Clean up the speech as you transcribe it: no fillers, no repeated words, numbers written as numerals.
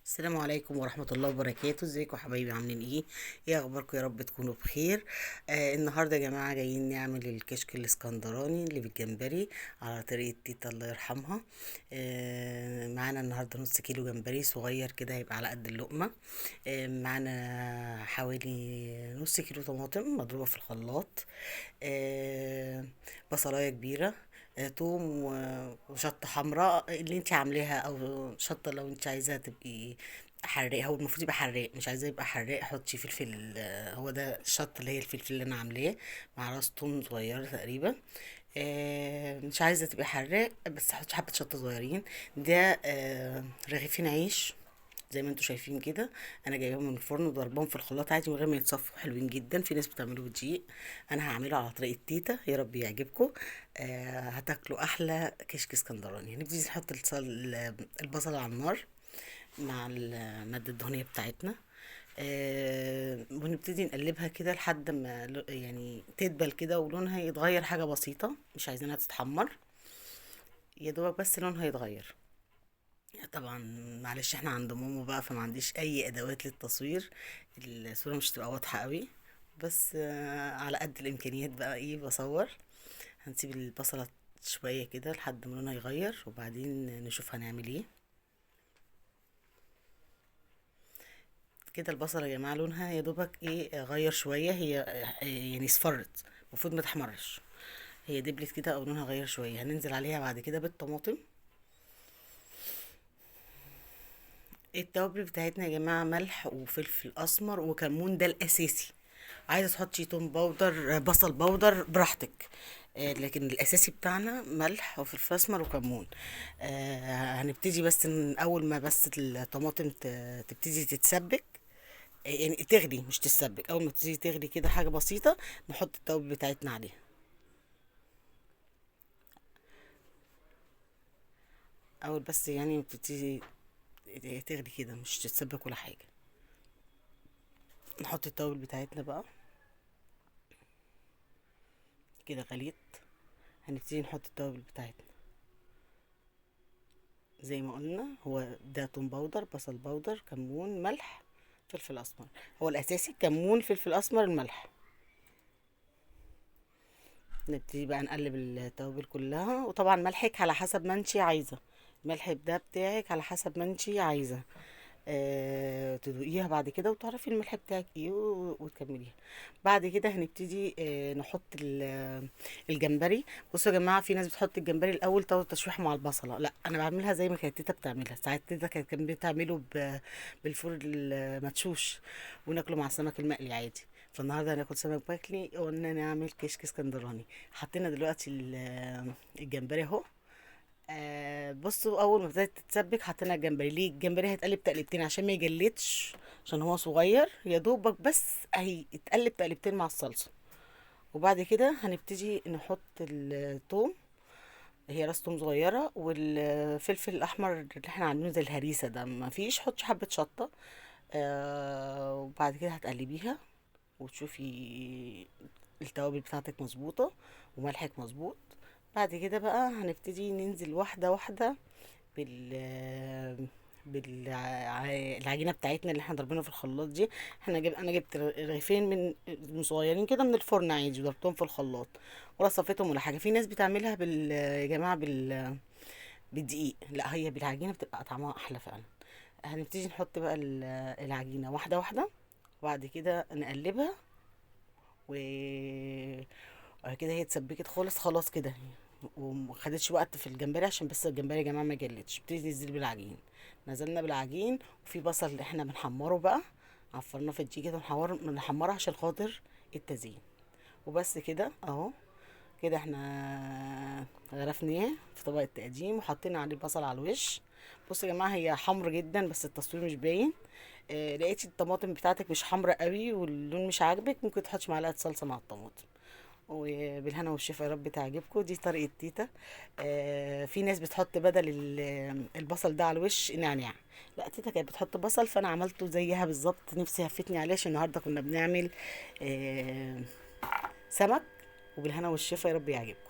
السلام عليكم ورحمة الله وبركاته. ازيكم يا حبايبي؟ عاملين ايه اخباركم؟ يا رب تكونوا بخير. النهاردة يا جماعة جايين نعمل الكشك الاسكندراني اللي بالجمبري على طريقة تيتا الله يرحمها. معانا النهاردة نص كيلو جمبري صغير كده، هيبقى على قد اللقمة. معانا حوالي نص كيلو طماطم مضروبة في الخلاط. آه بصلاية كبيرة. توم وشطة حمراء اللي انت عاملاها، او شطة لو انت عايزاها تبقي حراق. هو المفروض يبقى حراق، مش عايزاه يبقى حراق حطي فلفل. هو ده الشطة اللي هي الفلفل اللي انا عاملاه، مع راس توم صغيرة تقريبا. مش عايزة تبقى حراق بس حطي حبة شطة صغيرين. ده رغيفين عيش زي ما انتوا شايفين كده. انا جايبهم من الفرن وضربهم في الخلاط عادي من غير ما يتصفوا، حلوين جدا. في ناس بتعمله بدقيق، انا هعمله على طريقه تيتا، يا رب يعجبكم. هتاكلوا احلى كشك اسكندراني. هنبتدي نحط البصل على النار مع الماده الدهنيه بتاعتنا. ونبتدي نقلبها كده لحد ما يعني تدبل كده ولونها يتغير حاجه بسيطه، مش عايزينها تتحمر، يا دوبك بس لونها يتغير. طبعا معلش احنا عند ماما بقى، فما عنديش اي ادوات للتصوير، الصورة مش تبقى واضحة قوي. بس على قد الامكانيات بقى ايه بصور. هنسيب البصلة شوية كده لحد ما لونها يغير، وبعدين نشوف هنعمل ايه. كده البصلة يا جماعة لونها يا دوبك ايه غير شوية، هي يعني اصفرت، المفروض ما تحمرش. هي دبلت كده او لونها غير شوية. هننزل عليها بعد كده بالطماطم. التوابل بتاعتنا يا جماعة ملح وفلفل أسمر وكمون، ده الأساسي. عايزة تحطي توم باودر بصل باودر براحتك. لكن الأساسي بتاعنا ملح وفلفل أسمر وكمون. هنبتدي بس أول ما بس الطماطم تبتدي تتسبك، يعني تغلي مش تتسبك. أول ما تبتدي تغلي كده حاجة بسيطة، نحط التوابل بتاعتنا عليها. أول بس يعني ما بتبتدي تغلي كده مش تتسبك ولا حاجة، نحط التوابل بتاعتنا بقى. كده غليت، هنبتدي نحط التوابل بتاعتنا زي ما قلنا. هو ده توم باودر بصل باودر كمون ملح فلفل اسمر. هو الاساسي كمون فلفل اسمر الملح. نبتدي بقى نقلب التوابل كلها، وطبعا ملحك على حسب ما انتي عايزه. الملح ده بتاعك على حسب ما انتي عايزه. تدوقيها بعد كده وتعرفي الملح بتاعك ايه وتكمليها. بعد كده هنبتدي نحط الجمبري. بصوا يا جماعه، في ناس بتحط الجمبري الاول تاخد تشويحه مع البصله، لا انا بعملها زي ما كانت تيتا بتعملها. ساعات تيتا كانت بتعمله بالفول المدشوش، وناكله مع السمك المقلي عادي. فالنهارده هناكل سمك مقلي، قلنا نعمل كشك اسكندراني. حطينا دلوقتي الجمبري اهو. بصوا، اول ما ابتدت تتسبك حطينا الجمبري. ليه الجمبري هيتقلب تقلبتين عشان ما يجلدش، عشان هو صغير يا دوبك، بس هيتقلب تقلبتين مع الصلصه. وبعد كده هنبتدي نحط الثوم، هي راس توم صغيره، والفلفل الاحمر اللي احنا عاملينه زي الهريسه ده، ما فيش حط حبه شطه. وبعد كده هتقلبيها وتشوفي التوابل بتاعتك مظبوطه وملحك مظبوط. بعد كده بقى هنبتدي ننزل واحده واحده بالعجينه بتاعتنا اللي احنا ضربنا في الخلاط دي. انا جبت رغيفين من صغيرين كده من الفرن عادي، وضربتهم في الخلاط ولا صفيتهم ولا حاجه. في ناس بتعملها يا جماعه بالدقيق، لا هي بالعجينه بتبقى طعمها احلى فعلا. هنبتدي نحط بقى العجينه واحده واحده، وبعد كده نقلبها، و كده هي اتسبكت خالص خلاص كده، ومخدتش وقت في الجمبري، عشان بس الجمبري يا جماعه ما جلتش. ابتدي تنزل بالعجين. نزلنا بالعجين، وفي بصل اللي احنا بنحمره بقى، عفرناه في الدقيق كده بنحمره عشان خاطر التزيين. وبس كده اهو. كده احنا غرفناه في طبق التقديم وحطينا عليه البصل على الوش. بصوا يا جماعه، هي حمر جدا بس التصوير مش باين. لقيتي الطماطم بتاعتك مش حمرا قوي واللون مش عاجبك، ممكن تحطي معلقه صلصه مع الطماطم. وبالهنا والشفا، يا رب تعجبكم. دي طريقة تيتا. في ناس بتحط بدل البصل ده على الوش نعناع. لا، تيتا كانت بتحط بصل، فانا عملته زيها بالظبط. نفسي هفتني عليه عشان النهارده كنا بنعمل آه سمك. وبالهنا والشفا، يا رب يعجبكم.